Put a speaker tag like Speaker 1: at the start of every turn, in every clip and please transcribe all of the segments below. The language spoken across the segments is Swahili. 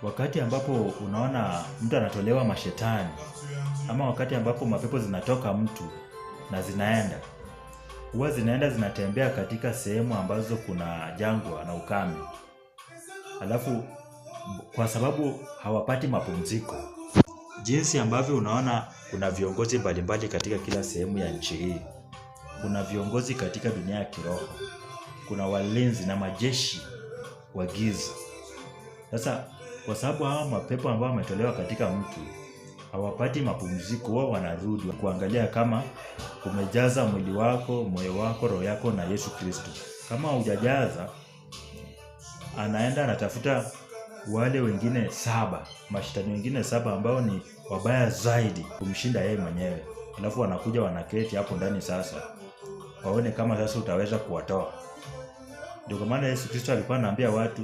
Speaker 1: Wakati ambapo unaona mtu anatolewa mashetani, ama wakati ambapo mapepo zinatoka mtu na huwa zinaenda zinatembea katika sehemu ambazo kuna jangwa na ukame. Alafu kwa sababu hawapati mapumziko. Jinsi ambavyo unaona kuna viongozi mbalimbali katika kila sehemu ya nchi hii. Kuna viongozi katika dunia ya kiroho. Kuna walinzi na majeshi wa giza. Sasa kwa sababu hawa mapepo ambao wametolewa katika mtu hawapati mapumziko, wao wanarudi kuangalia kama umejaza mwili wako, moyo wako, roho yako na Yesu Kristo. Kama hujajaza, anaenda anatafuta wale wengine 7, mashetani wengine 7 ambao ni wabaya zaidi kumshinda yeye mwenyewe. Alafu wanakuja wanaketi hapo ndani sasa. Waone kama sasa utaweza kuwatoa. Ndio kwa maana Yesu Kristo alikuwa anaambia watu,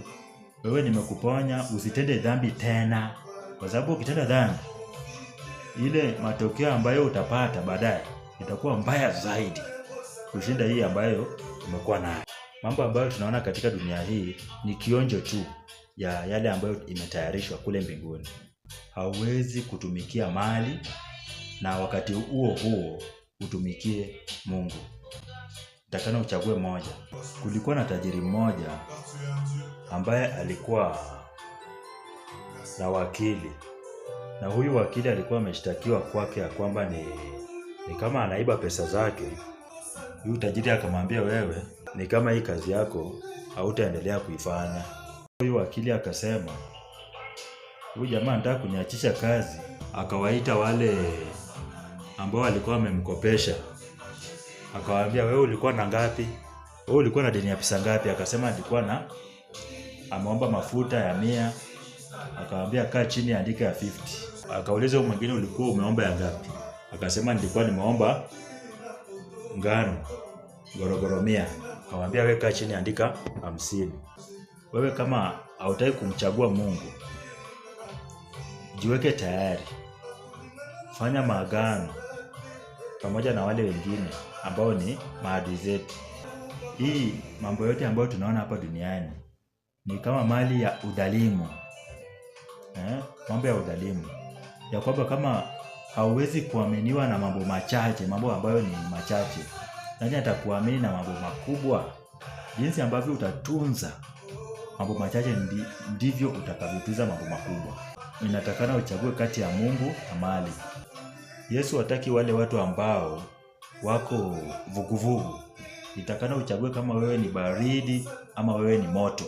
Speaker 1: wewe nimekuponya, usitende dhambi tena. Kwa sababu ukitenda dhambi, ile matokeo ambayo utapata baadaye itakuwa mbaya zaidi kushinda hii ambayo umekuwa nayo. Mambo ambayo tunaona katika dunia hii ni kionjo tu ya yale ambayo imetayarishwa kule mbinguni. Hauwezi kutumikia mali na wakati huo utumikie Mungu. Takana uchague moja. Kulikuwa na tajiri mmoja ambaye alikuwa na wakili. Na huyu wakili alikuwa ameshtakiwa kwake ya kwamba ni kama anaiba pesa zake. Huyu tajiri akamwambia, wewe ni kama hii kazi yako hautaendelea kuifanya. Huyu wakili akasema, huyu jamaa anataka kuniachisha kazi. Akawaita wale ambao walikuwa wamemkopesha. Akawaambia, wewe ulikuwa na ngapi? Wewe ulikuwa na deni ya pesa ngapi? Akasema alikuwa ameomba mafuta ya 100. Akawaambia, kaa chini andika ya 50. Akauliza huyo mwingine, ulikuwa umeomba ya ngapi? Akasema nilikuwa nimeomba ngano gorogoro 100. Akamwambia, wewe kaa chini andika 50. Wewe kama hautaki kumchagua Mungu, jiweke tayari. Fanya maagano pamoja na wale wengine ambao ni maadui zetu. Hii mambo yote ambayo tunaona hapa duniani ni kama mali ya udhalimu. Mambo ya udhalimu. Ya kwamba kama hauwezi kuaminiwa na mambo machache, mambo ambayo ni machache, nani atakuamini na mambo makubwa? Jinsi ambavyo utatunza mambo machache ndivyo utakavyotunza mambo makubwa. Inatakana uchague kati ya Mungu na mali. Yesu hataki wale watu ambao wako vuguvugu. Inatakana uchague kama wewe ni baridi ama wewe ni moto.